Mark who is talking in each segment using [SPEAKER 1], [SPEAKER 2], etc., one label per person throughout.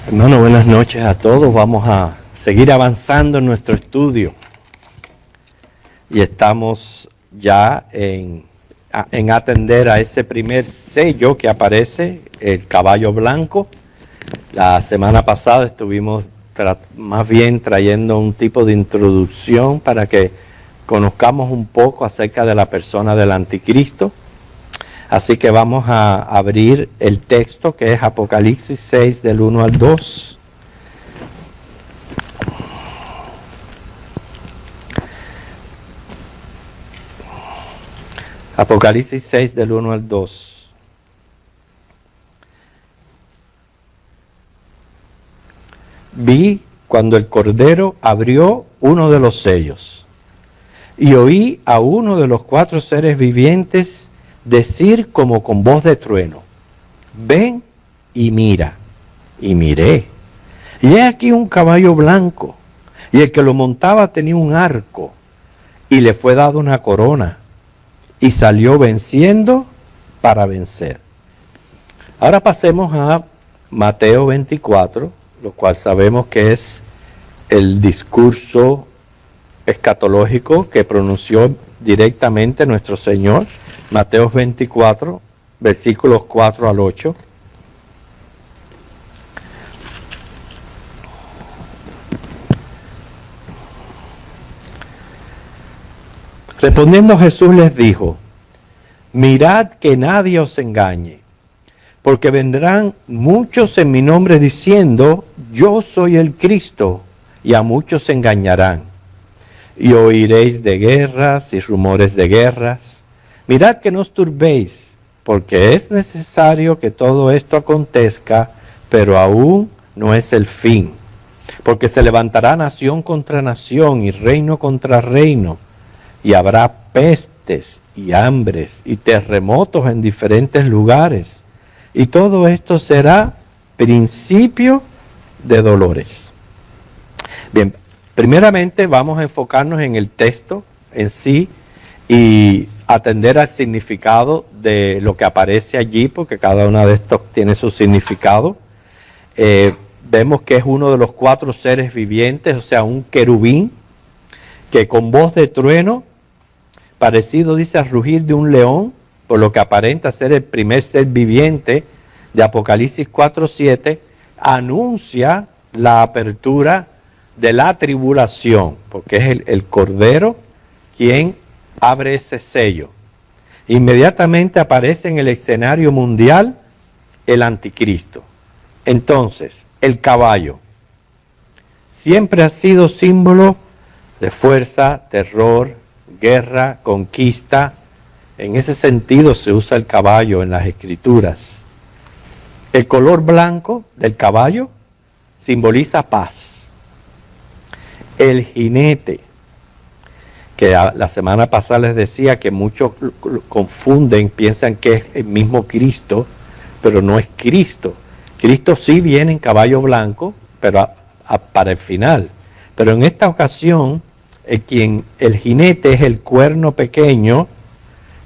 [SPEAKER 1] Hermano, buenas noches a todos. Vamos a seguir avanzando en nuestro estudio. Y estamos ya en atender a ese primer sello que aparece, el caballo blanco. La semana pasada estuvimos más bien trayendo un tipo de introducción para que conozcamos un poco acerca de la persona del anticristo. Así que vamos a abrir el texto que es Apocalipsis 6 del 1 al 2. Apocalipsis 6 del 1 al 2. Vi cuando el Cordero abrió uno de los sellos y oí a uno de los 4 seres vivientes decir como con voz de trueno: ven y mira. Y miré, y he aquí un caballo blanco, y el que lo montaba tenía un arco, y le fue dado una corona, y salió venciendo para vencer. Ahora pasemos a Mateo 24, lo cual sabemos que es el discurso escatológico que pronunció directamente nuestro Señor. Mateo 24, versículos 4 al 8. Respondiendo Jesús les dijo: mirad que nadie os engañe, porque vendrán muchos en mi nombre diciendo: yo soy el Cristo, y a muchos se engañarán. Y oiréis de guerras y rumores de guerras. Mirad que no os turbéis, porque es necesario que todo esto acontezca, pero aún no es el fin. Porque se levantará nación contra nación y reino contra reino, y habrá pestes y hambres y terremotos en diferentes lugares. Y todo esto será principio de dolores. Bien, primeramente vamos a enfocarnos en el texto en sí y atender al significado de lo que aparece allí, porque cada uno de estos tiene su significado. Vemos que es uno de los 4 seres vivientes, o sea, un querubín, que con voz de trueno, parecido, dice, al rugir de un león, por lo que aparenta ser el primer ser viviente de Apocalipsis 4:7, anuncia la apertura de la tribulación, porque es el Cordero quien abre ese sello. Inmediatamente aparece en el escenario mundial el anticristo. Entonces, el caballo siempre ha sido símbolo de fuerza, terror, guerra, conquista. En ese sentido se usa el caballo en las escrituras. El color blanco del caballo simboliza paz. El jinete, que la semana pasada les decía que muchos confunden, piensan que es el mismo Cristo, pero no es Cristo. Cristo sí viene en caballo blanco, pero para el final. Pero en esta ocasión, el jinete es el cuerno pequeño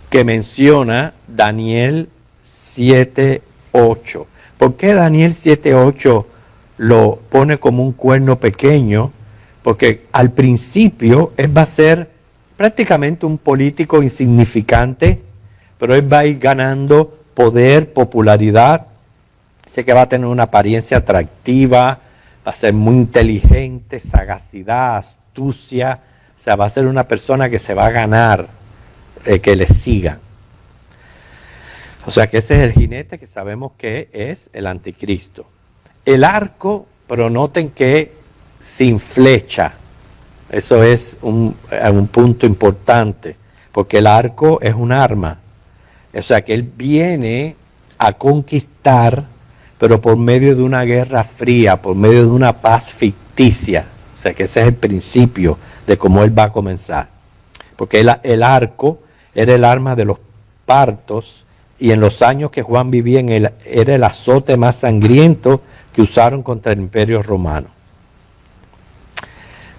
[SPEAKER 1] que menciona Daniel 7:8. ¿Por qué Daniel 7:8 lo pone como un cuerno pequeño? Porque al principio él va a ser prácticamente un político insignificante, pero él va a ir ganando poder, popularidad. Sé que va a tener una apariencia atractiva, va a ser muy inteligente, sagacidad, astucia. O sea, va a ser una persona que se va a ganar que le sigan. O sea que ese es el jinete que sabemos que es el anticristo. El arco, pero noten que sin flecha. Eso es un punto importante, porque el arco es un arma. O sea que él viene a conquistar, pero por medio de una guerra fría, por medio de una paz ficticia. O sea que ese es el principio de cómo él va a comenzar. Porque el arco era el arma de los partos, y en los años que Juan vivía era el azote más sangriento que usaron contra el Imperio Romano.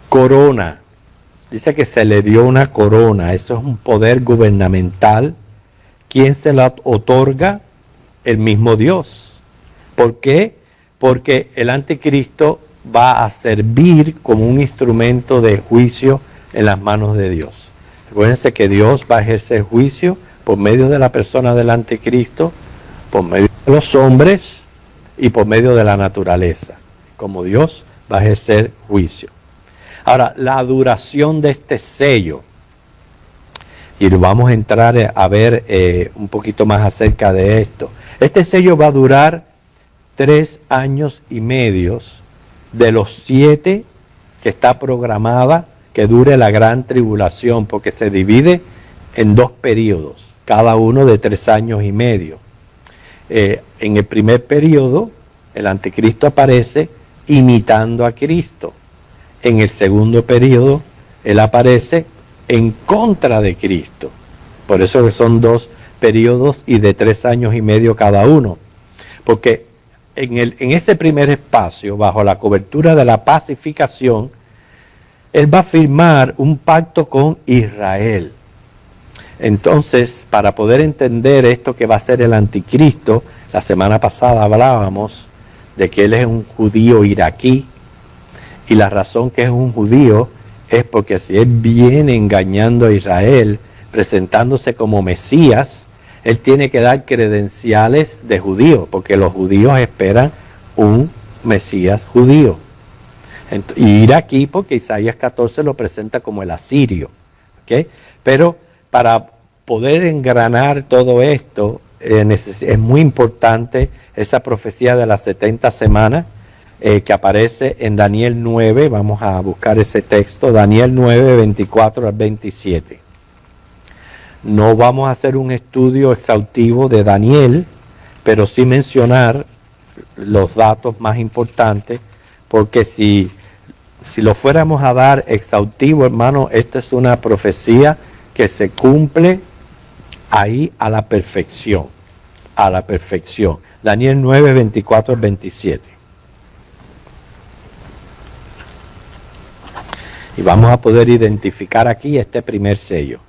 [SPEAKER 1] Corona. Dice que se le dio una corona. Eso es un poder gubernamental. ¿Quién se la otorga? El mismo Dios. ¿Por qué? porque el anticristo va a servir como un instrumento de juicio en las manos de Dios. Recuérdense que Dios va a ejercer juicio por medio de la persona del anticristo, por medio de los hombres y por medio de la naturaleza. Como Dios va a ejercer juicio. Ahora, la duración de este sello, y vamos a entrar a ver un poquito más acerca de esto. Este sello va a durar 3 años y medio de los 7 que está programada que dure la gran tribulación, porque se divide en 2 periodos, cada uno de 3 años y medio. En el primer periodo, el anticristo aparece imitando a Cristo. En el segundo periodo, él aparece en contra de Cristo. Por eso que son 2 periodos y de 3 años y medio cada uno. Porque en ese primer espacio, bajo la cobertura de la pacificación, él va a firmar un pacto con Israel. Entonces, para poder entender esto que va a ser el anticristo, la semana pasada hablábamos de que él es un judío iraquí, y la razón que es un judío es porque si él viene engañando a Israel, presentándose como Mesías, él tiene que dar credenciales de judío, porque los judíos esperan un Mesías judío. Y iraquí, porque Isaías 14 lo presenta como el asirio. ¿Okay? Pero para poder engranar todo esto, es muy importante esa profecía de las 70 semanas que aparece en Daniel 9. Vamos a buscar ese texto, Daniel 9, 24 al 27. No vamos a hacer un estudio exhaustivo de Daniel, pero sí mencionar los datos más importantes, porque si lo fuéramos a dar exhaustivo, hermano, esta es una profecía que se cumple ahí a la perfección, a la perfección. Daniel 9, 24 al 27. Y vamos a poder identificar aquí este primer sello.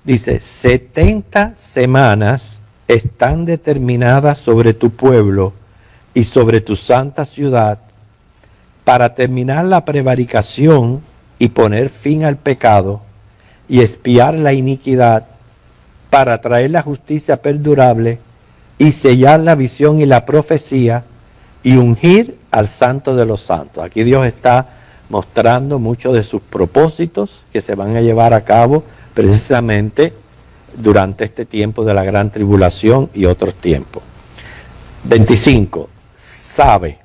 [SPEAKER 1] Dice, 70 semanas están determinadas sobre tu pueblo y sobre tu santa ciudad para terminar la prevaricación y poner fin al pecado y expiar la iniquidad, para traer la justicia perdurable y sellar la visión y la profecía y ungir al santo de los santos. Aquí Dios está mostrando muchos de sus propósitos que se van a llevar a cabo precisamente durante este tiempo de la gran tribulación y otros tiempos. 25. Sabe,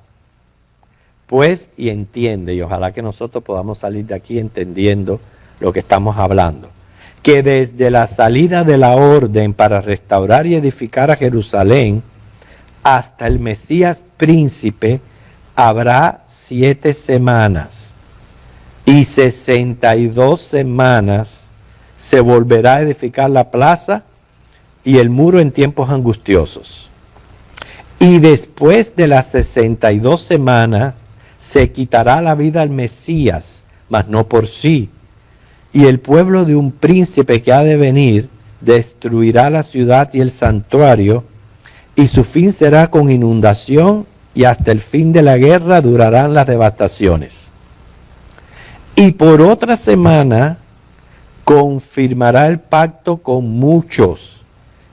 [SPEAKER 1] pues, y entiende, y ojalá que nosotros podamos salir de aquí entendiendo lo que estamos hablando, que desde la salida de la orden para restaurar y edificar a Jerusalén hasta el Mesías príncipe habrá 7 semanas, y 62 semanas se volverá a edificar la plaza y el muro en tiempos angustiosos. Y después de las 62 semanas se quitará la vida al Mesías, mas no por sí. Y el pueblo de un príncipe que ha de venir destruirá la ciudad y el santuario, y su fin será con inundación, y hasta el fin de la guerra durarán las devastaciones. Y por otra semana confirmará el pacto con muchos.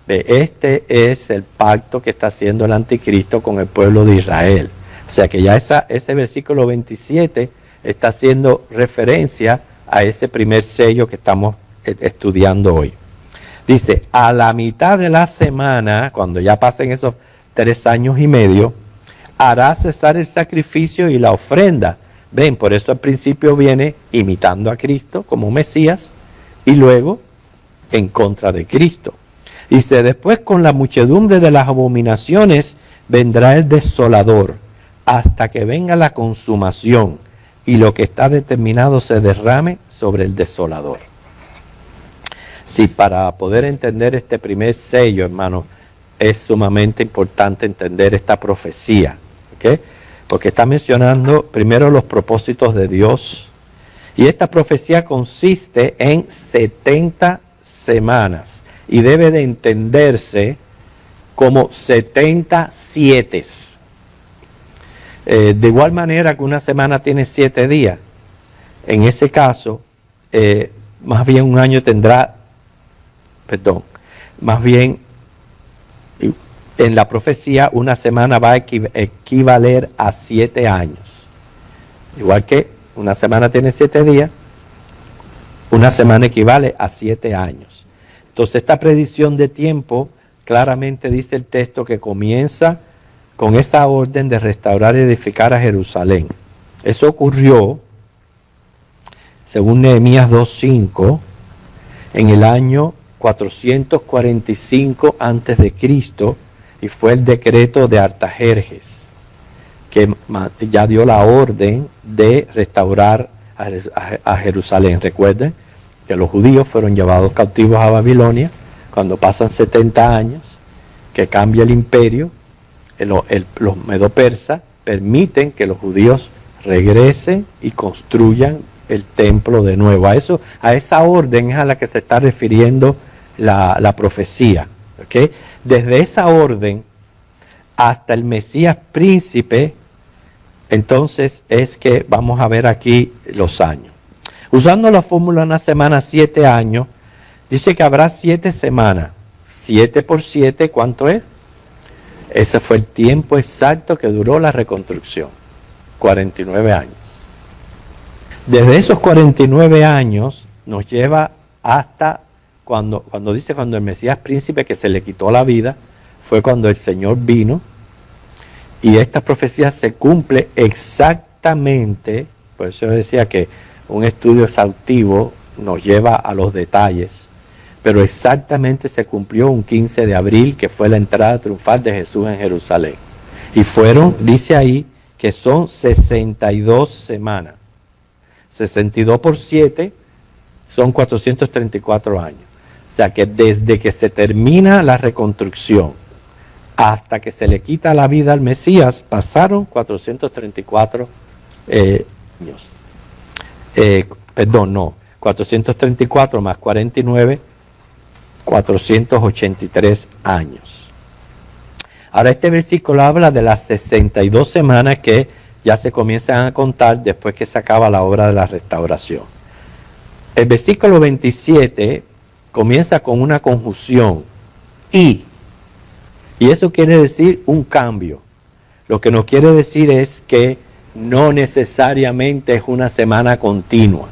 [SPEAKER 1] Este es el pacto que está haciendo el anticristo con el pueblo de Israel. O sea que ya ese versículo 27 está haciendo referencia a ese primer sello que estamos estudiando hoy. Dice, a la mitad de la semana, cuando ya pasen esos 3 años y medio, hará cesar el sacrificio y la ofrenda. Ven, por eso al principio viene imitando a Cristo como Mesías y luego en contra de Cristo. Dice, después con la muchedumbre de las abominaciones vendrá el desolador, hasta que venga la consumación y lo que está determinado se derrame sobre el desolador. Sí, para poder entender este primer sello, hermano, es sumamente importante entender esta profecía, ¿ok? Porque está mencionando primero los propósitos de Dios, y esta profecía consiste en 70 semanas y debe de entenderse como 70 sietes. De igual manera que una semana tiene 7 días, en ese caso, más bien un año tendrá, más bien en la profecía una semana va a equivaler a 7 años. Igual que una semana tiene 7 días, una semana equivale a 7 años. Entonces esta predicción de tiempo claramente dice el texto que comienza con esa orden de restaurar y edificar a Jerusalén. Eso ocurrió, según Nehemías 2:5, en el año 445 a.C., y fue el decreto de Artajerjes, que ya dio la orden de restaurar a Jerusalén. Recuerden que los judíos fueron llevados cautivos a Babilonia cuando pasan 70 años, que cambia el imperio. Los medo-persas permiten que los judíos regresen y construyan el templo de nuevo. A esa orden es a la que se está refiriendo la profecía. ¿Okay? Desde esa orden hasta el Mesías príncipe, entonces es que vamos a ver aquí los años. Usando la fórmula de una semana, 7 años, dice que habrá 7 semanas. 7 por 7, ¿cuánto es? Ese fue el tiempo exacto que duró la reconstrucción, 49 años. Desde esos 49 años nos lleva hasta cuando el Mesías príncipe, que se le quitó la vida, fue cuando el Señor vino, y esta profecía se cumple exactamente. Por eso yo decía que un estudio exhaustivo nos lleva a los detalles, pero exactamente se cumplió un 15 de abril, que fue la entrada triunfal de Jesús en Jerusalén. Y fueron, dice ahí, que son 62 semanas. 62 por 7 son 434 años. O sea que desde que se termina la reconstrucción hasta que se le quita la vida al Mesías, pasaron 434 años. 434 más 49, 483 años. Ahora este versículo habla de las 62 semanas que ya se comienzan a contar después que se acaba la obra de la restauración. El versículo 27 comienza con una conjunción y eso quiere decir un cambio. Lo que nos quiere decir es que no necesariamente es una semana continua.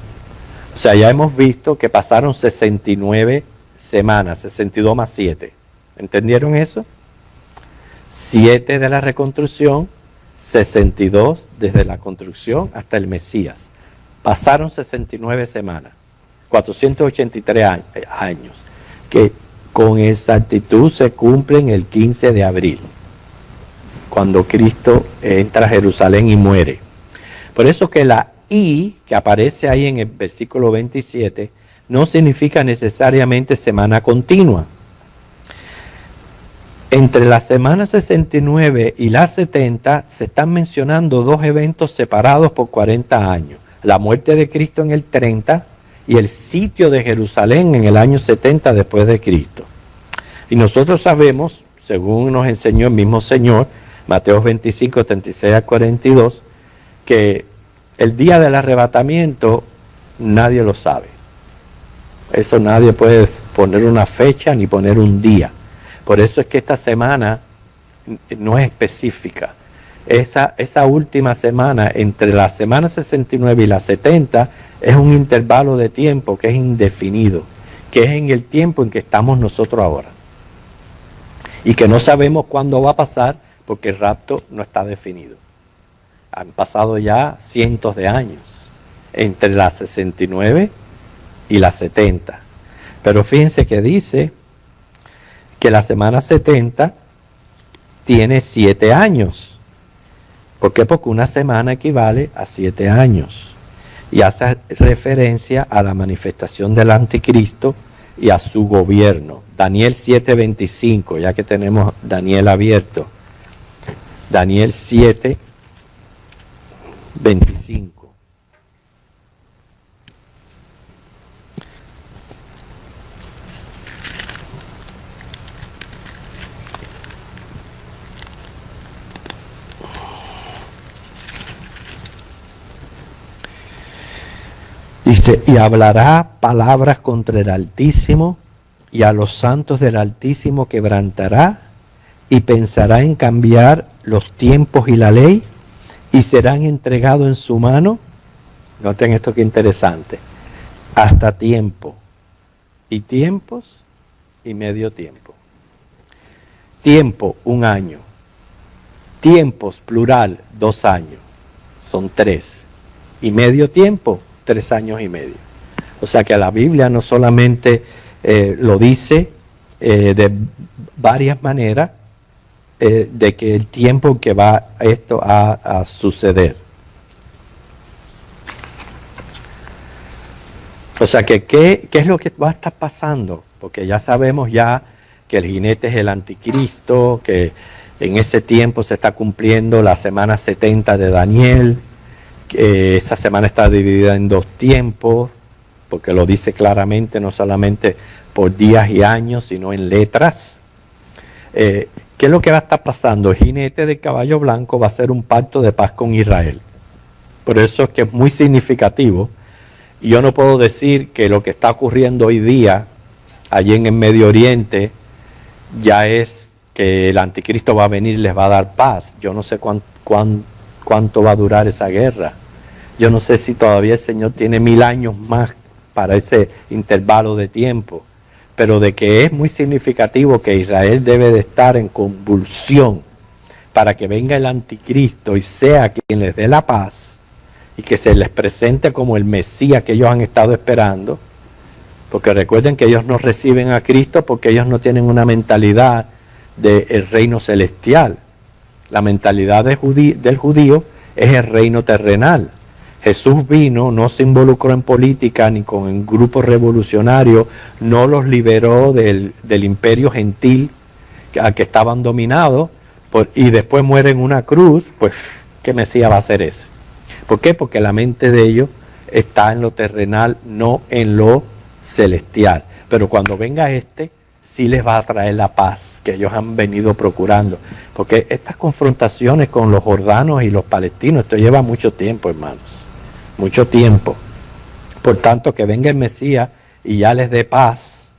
[SPEAKER 1] O sea, ya hemos visto que pasaron 69 semanas, 62 más 7. ¿Entendieron eso? 7 de la reconstrucción, 62 desde la construcción hasta el Mesías. Pasaron 69 semanas, 483 años, que con exactitud se cumplen el 15 de abril, cuando Cristo entra a Jerusalén y muere. Por eso que la I, que aparece ahí en el versículo 27, no significa necesariamente semana continua. Entre la semana 69 y la 70 se están mencionando dos eventos separados por 40 años. La muerte de Cristo en el 30 y el sitio de Jerusalén en el año 70 después de Cristo. Y nosotros sabemos, según nos enseñó el mismo Señor, Mateo 25, 36 a 42, que el día del arrebatamiento nadie lo sabe. Eso nadie puede poner una fecha ni poner un día. Por eso es que esta semana no es específica. Esa última semana, entre la semana 69 y la 70, es un intervalo de tiempo que es indefinido, que es en el tiempo en que estamos nosotros ahora. Y que no sabemos cuándo va a pasar porque el rapto no está definido. Han pasado ya cientos de años entre la 69 y la 70. Pero fíjense que dice que la semana 70 tiene 7 años. ¿Por qué? Porque una semana equivale a 7 años. Y hace referencia a la manifestación del anticristo y a su gobierno. Daniel 7:25, ya que tenemos Daniel abierto. Daniel 7:25. Y hablará palabras contra el Altísimo, y a los santos del Altísimo quebrantará, y pensará en cambiar los tiempos y la ley, y serán entregados en su mano. Noten esto que interesante. Hasta tiempo, y tiempos, y medio tiempo. Tiempo, 1 año. Tiempos, plural, 2 años. Son 3. Y medio tiempo, 3 años y medio. O sea que la Biblia no solamente lo dice de varias maneras, de que el tiempo en que va esto a suceder. O sea que, ¿qué es lo que va a estar pasando? Porque ya sabemos ya que el jinete es el anticristo, que en ese tiempo se está cumpliendo la semana 70 de Daniel, que esa semana está dividida en 2 tiempos, porque lo dice claramente, no solamente por días y años, sino en letras. ¿Qué es lo que va a estar pasando? El jinete del caballo blanco va a hacer un pacto de paz con Israel. Por eso es que es muy significativo. Y yo no puedo decir que lo que está ocurriendo hoy día, allí en el Medio Oriente, ya es que el anticristo va a venir y les va a dar paz. Yo no sé cuánto va a durar esa guerra. Yo no sé si todavía el Señor tiene 1000 años más para ese intervalo de tiempo. Pero de que es muy significativo que Israel debe de estar en convulsión para que venga el anticristo y sea quien les dé la paz y que se les presente como el Mesías que ellos han estado esperando. Porque recuerden que ellos no reciben a Cristo porque ellos no tienen una mentalidad del reino celestial. La mentalidad del judío es el reino terrenal. Jesús vino, no se involucró en política ni con el grupo revolucionario, no los liberó del imperio gentil a que estaban dominados, y después muere en una cruz. Pues, ¿qué Mesías va a ser ese? ¿Por qué? Porque la mente de ellos está en lo terrenal, no en lo celestial. Pero cuando venga sí les va a traer la paz que ellos han venido procurando. Porque estas confrontaciones con los jordanos y los palestinos, esto lleva mucho tiempo, hermanos. Mucho tiempo. Por tanto, que venga el Mesías y ya les dé paz,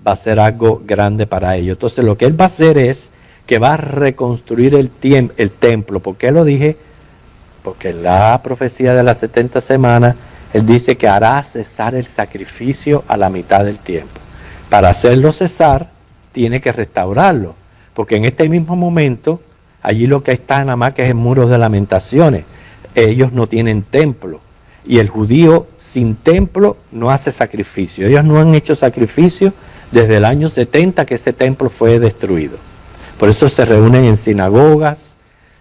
[SPEAKER 1] va a ser algo grande para ellos. Entonces, lo que él va a hacer es que va a reconstruir el templo. ¿Por qué lo dije? Porque en la profecía de las 70 semanas, él dice que hará cesar el sacrificio a la mitad del tiempo. Para hacerlo cesar, tiene que restaurarlo. Porque en este mismo momento, allí lo que está nada más que es el muro de lamentaciones. Ellos no tienen templo. Y el judío sin templo no hace sacrificio. Ellos no han hecho sacrificio desde el año 70 que ese templo fue destruido. Por eso se reúnen en sinagogas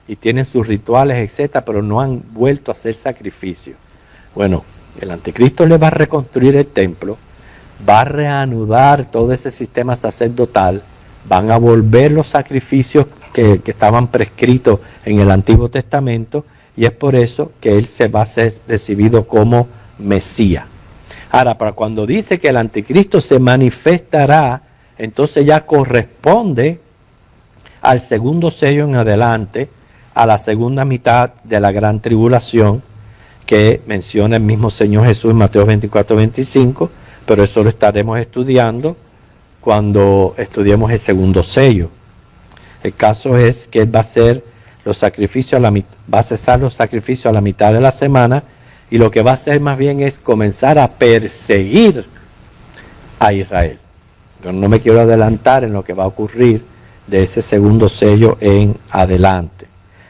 [SPEAKER 1] y tienen sus rituales, etcétera, pero no han vuelto a hacer sacrificio. Bueno, el anticristo le va a reconstruir el templo, va a reanudar todo ese sistema sacerdotal, van a volver los sacrificios que estaban prescritos en el Antiguo Testamento, y es por eso que él se va a ser recibido como Mesías. Ahora, para cuando dice que el anticristo se manifestará, entonces ya corresponde al segundo sello en adelante, a la segunda mitad de la gran tribulación que menciona el mismo Señor Jesús en Mateo 24-25, pero eso lo estaremos estudiando cuando estudiemos el segundo sello. El caso es que él va a hacer los sacrificios va a cesar los sacrificios a la mitad de la semana, y lo que va a hacer más bien es comenzar a perseguir a Israel. Yo no me quiero adelantar en lo que va a ocurrir de ese segundo sello en adelante.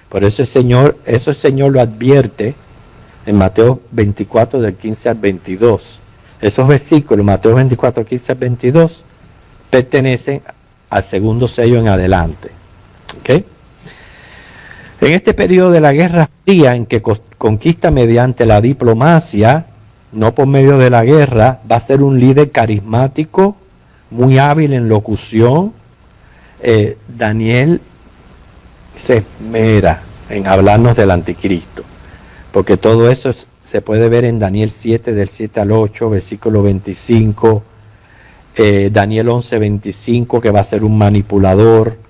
[SPEAKER 1] Por eso el Señor lo advierte en Mateo 24 del 15 al 22. Esos versículos, Mateo 24, 15 al 22, pertenecen al segundo sello en adelante. ¿Ok? En este periodo de la Guerra Fría, en que conquista mediante la diplomacia, no por medio de la guerra, va a ser un líder carismático, muy hábil en locución. Daniel se esmera en hablarnos del anticristo, porque todo eso se puede ver en Daniel 7, del 7 al 8, versículo 25, Daniel 11, 25, que va a ser un manipulador.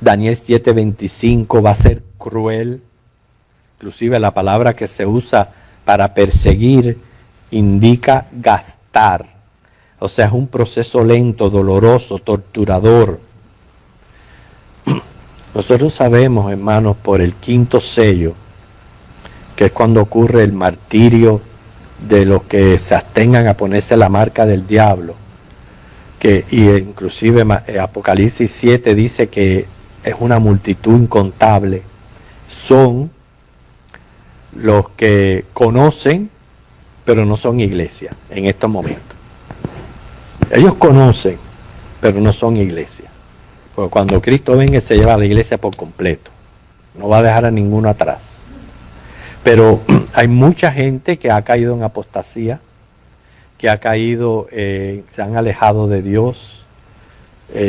[SPEAKER 1] Daniel 7:25 va a ser cruel. Inclusive la palabra que se usa para perseguir indica gastar. O sea, es un proceso lento, doloroso, torturador. Nosotros sabemos, hermanos, por el quinto sello, que es cuando ocurre el martirio de los que se abstengan a ponerse la marca del diablo, y inclusive Apocalipsis 7 dice que es una multitud incontable, son los que conocen, pero no son iglesia en estos momentos. Ellos conocen, pero no son iglesia. Porque cuando Cristo venga se lleva a la iglesia por completo. No va a dejar a ninguno atrás. Pero hay mucha gente que ha caído en apostasía, que ha caído, se han alejado de Dios,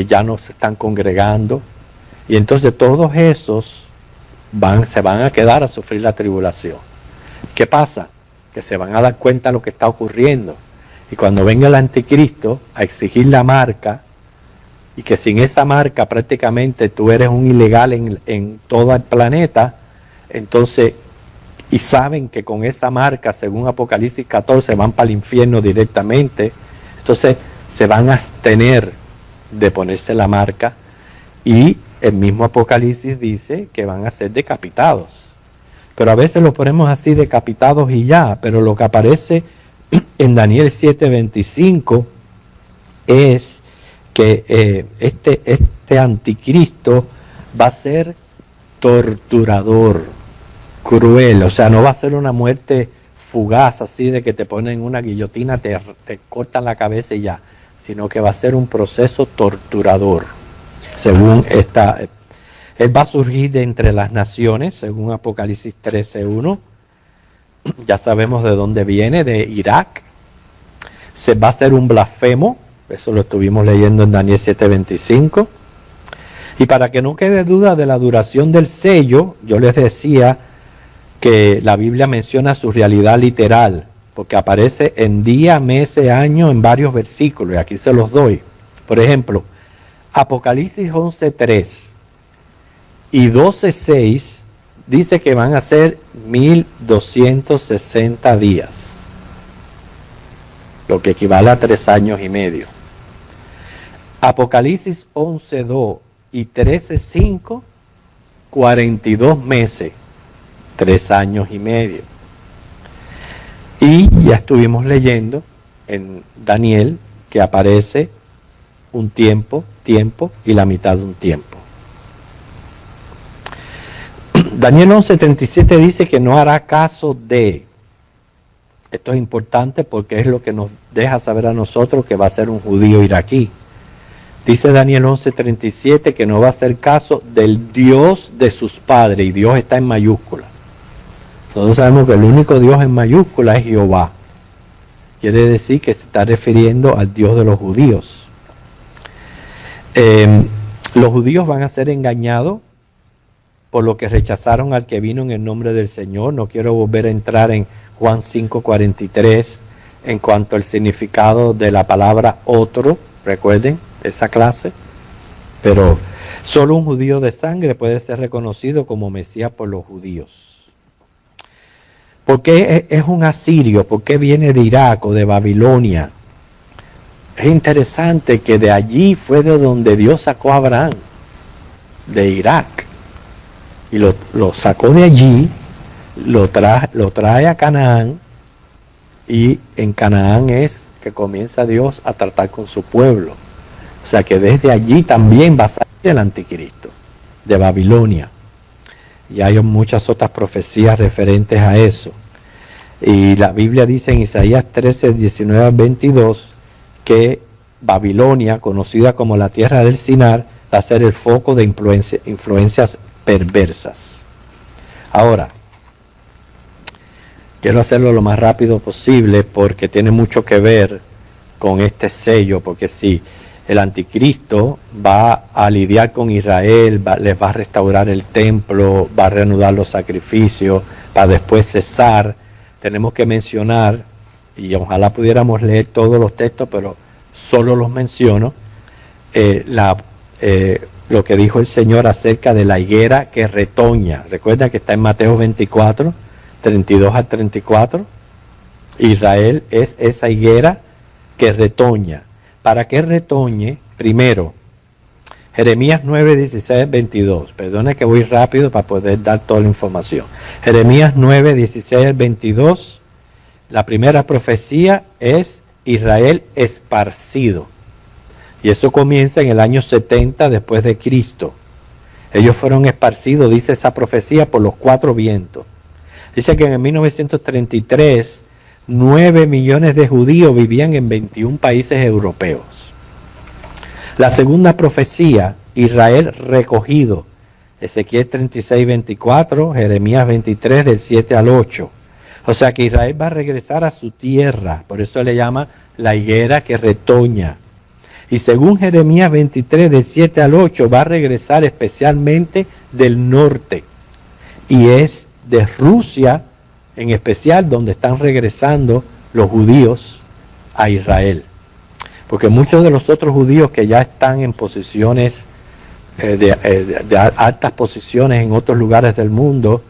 [SPEAKER 1] ya no se están congregando. Y entonces todos esos se van a quedar a sufrir la tribulación. ¿Qué pasa? Que se van a dar cuenta de lo que está ocurriendo. Y cuando venga el anticristo a exigir la marca, y que sin esa marca prácticamente tú eres un ilegal en todo el planeta, entonces, y saben que con esa marca, según Apocalipsis 14, van para el infierno directamente, entonces se van a abstener de ponerse la marca, y el mismo Apocalipsis dice que van a ser decapitados. Pero a veces lo ponemos así, decapitados y ya, pero lo que aparece en Daniel 7:25 es que este anticristo va a ser torturador, cruel, o sea, no va a ser una muerte fugaz así de que te ponen una guillotina, te cortan la cabeza y ya, sino que va a ser un proceso torturador, según él va a surgir de entre las naciones, según Apocalipsis 13:1, ya sabemos de dónde viene, de Irak, se va a hacer un blasfemo. Eso lo estuvimos leyendo en Daniel 7:25. Y para que no quede duda de la duración del sello, yo les decía que la Biblia menciona su realidad literal, porque aparece en día, mes, año, en varios versículos, y aquí se los doy. Por ejemplo, Apocalipsis 11:3 y 12:6 dice que van a ser 1260 días, lo que equivale a 3 años y medio. Apocalipsis 11:2 y 13:5, 42 meses, 3 años y medio. Y ya estuvimos leyendo en Daniel que aparece un tiempo y la mitad de un tiempo. Daniel 11:37 dice que no hará caso de. Esto es importante porque es lo que nos deja saber a nosotros que va a ser un judío iraquí. Dice Daniel 11:37 que no va a hacer caso del Dios de sus padres, y Dios está en mayúscula. Nosotros sabemos que el único Dios en mayúscula es Jehová. Quiere decir que se está refiriendo al Dios de los judíos. Los judíos van a ser engañados por lo que rechazaron al que vino en el nombre del Señor. No quiero volver a entrar en Juan 5:43 en cuanto al significado de la palabra otro. Recuerden esa clase. Pero solo un judío de sangre puede ser reconocido como Mesías por los judíos. ¿Por qué es un asirio? ¿Por qué viene de Irak o de Babilonia? Es interesante que de allí fue de donde Dios sacó a Abraham, de Irak. Y lo sacó de allí, lo trae a Canaán, y en Canaán es que comienza Dios a tratar con su pueblo. O sea que desde allí también va a salir el anticristo, de Babilonia. Y hay muchas otras profecías referentes a eso. Y la Biblia dice en Isaías 13:19-22 que Babilonia, conocida como la tierra del Sinar, va a ser el foco de influencias perversas. Ahora, quiero hacerlo lo más rápido posible porque tiene mucho que ver con este sello, porque si el anticristo va a lidiar con Israel, les va a restaurar el templo, va a reanudar los sacrificios, para después cesar. Tenemos que mencionar, y ojalá pudiéramos leer todos los textos, pero solo los menciono, lo que dijo el Señor acerca de la higuera que retoña. Recuerda que está en Mateo 24, 32-34. Israel es esa higuera que retoña. Para que retoñe, primero, Jeremías 9, 16, 22. Perdone que voy rápido para poder dar toda la información. Jeremías 9, 16, 22. La primera profecía es Israel esparcido. Y eso comienza en el año 70 después de Cristo. Ellos fueron esparcidos, dice esa profecía, por los 4 vientos. Dice que en 1933, 9 millones de judíos vivían en 21 países europeos. La segunda profecía, Israel recogido. Ezequiel 36, 24, Jeremías 23, del 7 al 8. O sea que Israel va a regresar a su tierra, por eso le llama la higuera que retoña. Y según Jeremías 23, del 7 al 8, va a regresar especialmente del norte. Y es de Rusia, en especial, donde están regresando los judíos a Israel. Porque muchos de los otros judíos que ya están en posiciones, de altas posiciones en otros lugares del mundo,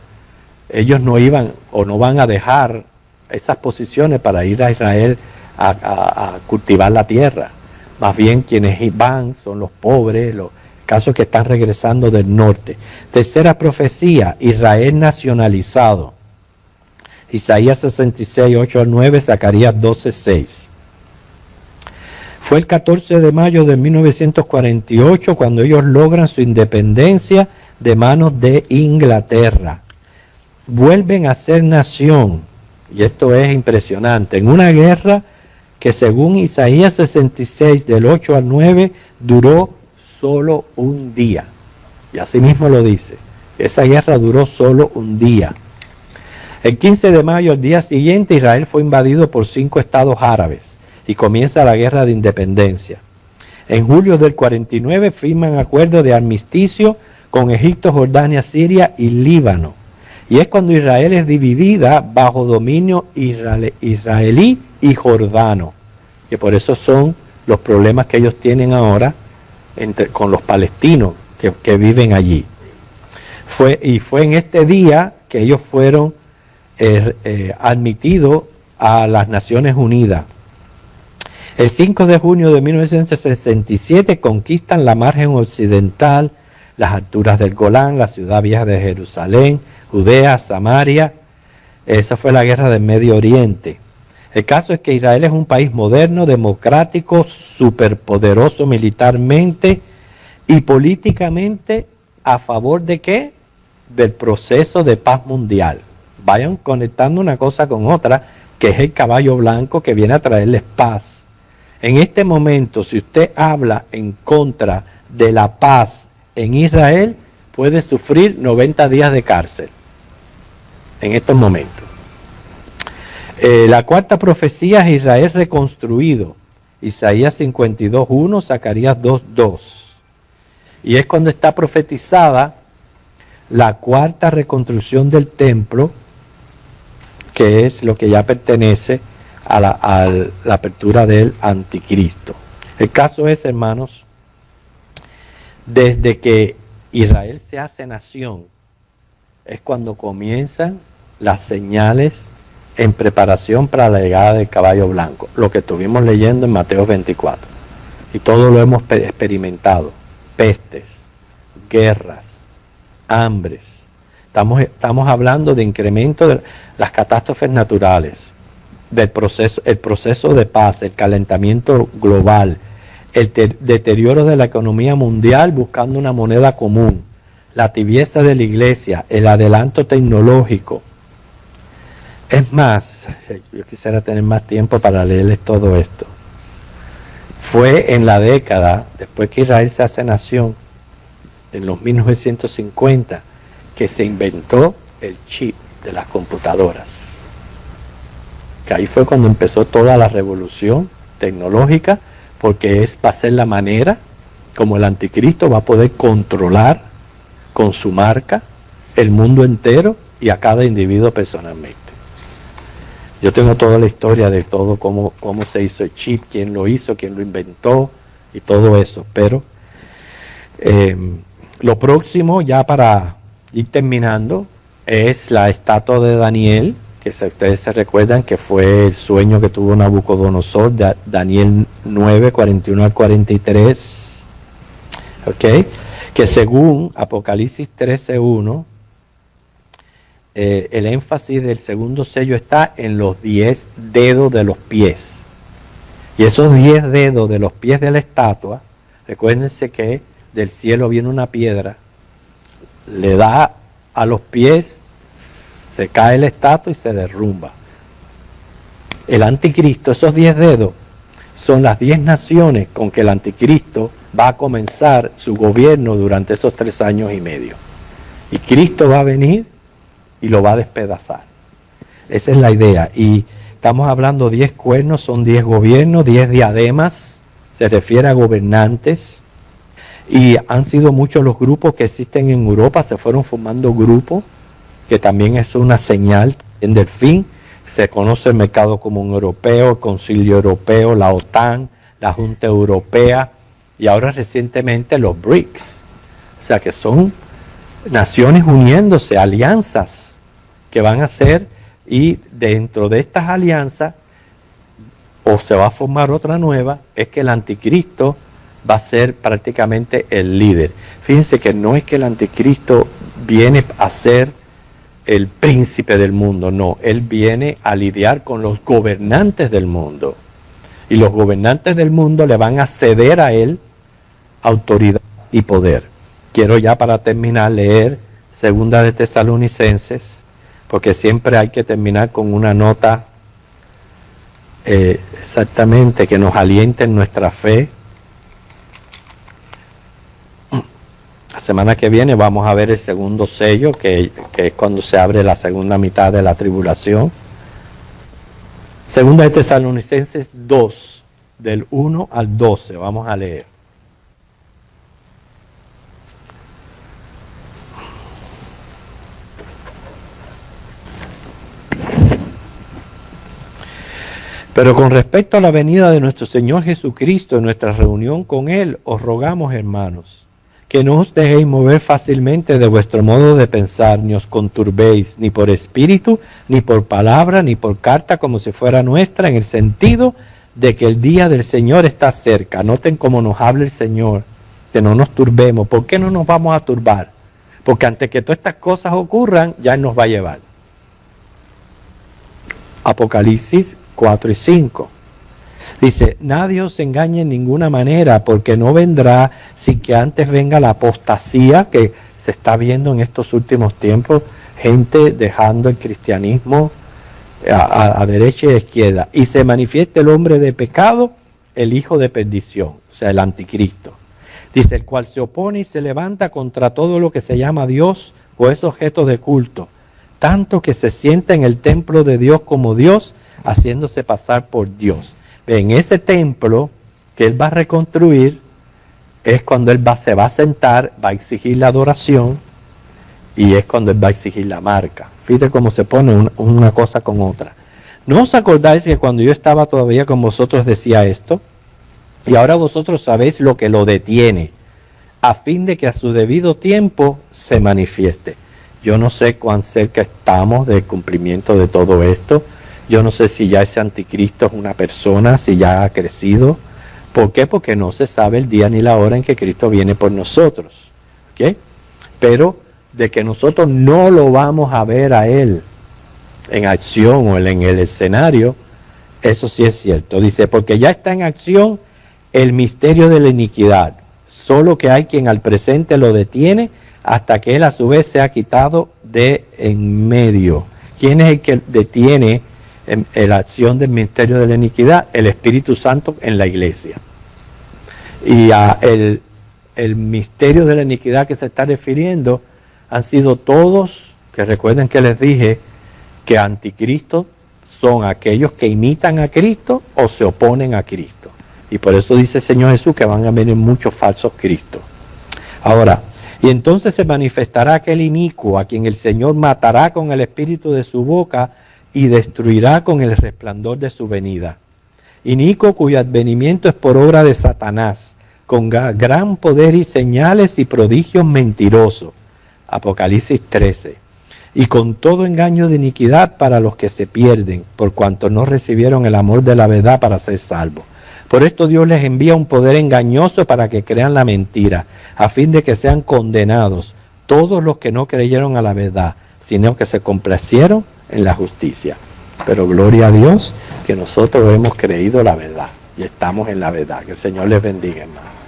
[SPEAKER 1] ellos no iban o no van a dejar esas posiciones para ir a Israel a cultivar la tierra. Más bien quienes van son los pobres, los casos que están regresando del norte. Tercera profecía, Israel nacionalizado. Isaías 66, 8 al 9, Zacarías 12, 6. Fue el 14 de mayo de 1948 cuando ellos logran su independencia de manos de Inglaterra. Vuelven a ser nación, y esto es impresionante, en una guerra que según Isaías 66, del 8 al 9, duró solo un día. Y así mismo lo dice. Esa guerra duró solo un día. El 15 de mayo, al día siguiente, Israel fue invadido por 5 estados árabes y comienza la guerra de independencia. En julio del 49 firman acuerdo de armisticio con Egipto, Jordania, Siria y Líbano. Y es cuando Israel es dividida bajo dominio israelí y jordano, que por eso son los problemas que ellos tienen ahora con los palestinos que viven allí. Fue en este día que ellos fueron admitidos a las Naciones Unidas. El 5 de junio de 1967 conquistan la margen occidental, las alturas del Golán, la ciudad vieja de Jerusalén, Judea, Samaria. Esa fue la guerra del Medio Oriente. El caso es que Israel es un país moderno, democrático, superpoderoso militarmente y políticamente. ¿A favor de qué? Del proceso de paz mundial. Vayan conectando una cosa con otra, que es el caballo blanco que viene a traerles paz. En este momento, si usted habla en contra de la paz en Israel, puede sufrir 90 días de cárcel. En estos momentos. La cuarta profecía es Israel reconstruido. Isaías 52:1, Zacarías 2:2. Y es cuando está profetizada la cuarta reconstrucción del templo, que es lo que ya pertenece a la apertura del anticristo. El caso es, hermanos, desde que Israel se hace nación, es cuando comienzan las señales en preparación para la llegada del caballo blanco, lo que estuvimos leyendo en Mateo 24. Y todo lo hemos experimentado: pestes, guerras, hambres. Estamos hablando de incremento de las catástrofes naturales, el proceso de paz, el calentamiento global, el deterioro de la economía mundial buscando una moneda común, la tibieza de la iglesia, el adelanto tecnológico. Es más, yo quisiera tener más tiempo para leerles todo esto. Fue en la década, después que Israel se hace nación, en los 1950, que se inventó el chip de las computadoras. Que ahí fue cuando empezó toda la revolución tecnológica, porque va a ser la manera como el anticristo va a poder controlar con su marca el mundo entero y a cada individuo personalmente. Yo tengo toda la historia de todo, cómo se hizo el chip, quién lo hizo, quién lo inventó y todo eso. Pero lo próximo, ya para ir terminando, es la estatua de Daniel, ustedes se recuerdan que fue el sueño que tuvo Nabucodonosor, Daniel 9, 41 al 43, ¿ok? Que según Apocalipsis 13:1, el énfasis del segundo sello está en los 10 dedos de los pies. Y esos 10 dedos de los pies de la estatua, recuérdense que del cielo viene una piedra, le da a los pies, se cae la estatua y se derrumba. El anticristo, esos 10 dedos, son las 10 naciones con que el anticristo va a comenzar su gobierno durante esos 3 años y medio. Y Cristo va a venir y lo va a despedazar. Esa es la idea. Y estamos hablando 10 cuernos, son 10 gobiernos, 10 diademas, se refiere a gobernantes. Y han sido muchos los grupos que existen en Europa, se fueron formando grupos, que también es una señal del fin. Se conoce el mercado común europeo, el Concilio Europeo, la OTAN, la Junta Europea y ahora recientemente los BRICS. O sea que son naciones uniéndose, alianzas que van a ser, y dentro de estas alianzas, o se va a formar otra nueva, es que el anticristo va a ser prácticamente el líder. Fíjense que no es que el anticristo viene a ser el príncipe del mundo, no, él viene a lidiar con los gobernantes del mundo. Y los gobernantes del mundo le van a ceder a él autoridad y poder. Quiero ya para terminar leer Segunda de Tesalonicenses, porque siempre hay que terminar con una nota exactamente que nos aliente en nuestra fe. La semana que viene vamos a ver el segundo sello, que es cuando se abre la segunda mitad de la tribulación. Segunda de Tesalonicenses 2, del 1 al 12, vamos a leer. Pero con respecto a la venida de nuestro Señor Jesucristo y nuestra reunión con Él, os rogamos, hermanos, que no os dejéis mover fácilmente de vuestro modo de pensar, ni os conturbéis, ni por espíritu, ni por palabra, ni por carta como si fuera nuestra, en el sentido de que el día del Señor está cerca. Noten cómo nos habla el Señor, que no nos turbemos. ¿Por qué no nos vamos a turbar? Porque antes que todas estas cosas ocurran, ya Él nos va a llevar. Apocalipsis 4 y 5. Dice, nadie os engañe en ninguna manera, porque no vendrá sin que antes venga la apostasía que se está viendo en estos últimos tiempos, gente dejando el cristianismo a derecha y a izquierda, y se manifieste el hombre de pecado, el hijo de perdición, o sea, el anticristo. Dice, el cual se opone y se levanta contra todo lo que se llama Dios o es objeto de culto, tanto que se sienta en el templo de Dios como Dios, haciéndose pasar por Dios. En ese templo que Él va a reconstruir es cuando Él se va a sentar, va a exigir la adoración y es cuando Él va a exigir la marca. Fíjate cómo se pone una cosa con otra. ¿No os acordáis que cuando yo estaba todavía con vosotros decía esto? Y ahora vosotros sabéis lo que lo detiene, a fin de que a su debido tiempo se manifieste. Yo no sé cuán cerca estamos del cumplimiento de todo esto. Yo no sé si ya ese anticristo es una persona, si ya ha crecido. ¿Por qué? Porque no se sabe el día ni la hora en que Cristo viene por nosotros. ¿Okay? Pero de que nosotros no lo vamos a ver a Él en acción o en el escenario, eso sí es cierto. Dice, porque ya está en acción el misterio de la iniquidad. Solo que hay quien al presente lo detiene hasta que Él a su vez se ha quitado de en medio. ¿Quién es el que detiene en la acción del misterio de la iniquidad? El Espíritu Santo en la iglesia. Y el misterio de la iniquidad que se está refiriendo han sido todos, que recuerden que les dije que anticristo son aquellos que imitan a Cristo o se oponen a Cristo. Y por eso dice el Señor Jesús que van a venir muchos falsos cristos. Ahora, y entonces se manifestará aquel inicuo a quien el Señor matará con el espíritu de su boca y destruirá con el resplandor de su venida. Inicuo cuyo advenimiento es por obra de Satanás, con gran poder y señales y prodigios mentirosos. Apocalipsis 13. y con todo engaño de iniquidad para los que se pierden, por cuanto no recibieron el amor de la verdad para ser salvos. Por esto Dios les envía un poder engañoso para que crean la mentira, a fin de que sean condenados todos los que no creyeron a la verdad, sino que se complacieron en la justicia. Pero gloria a Dios que nosotros hemos creído la verdad y estamos en la verdad. Que el Señor les bendiga, hermano.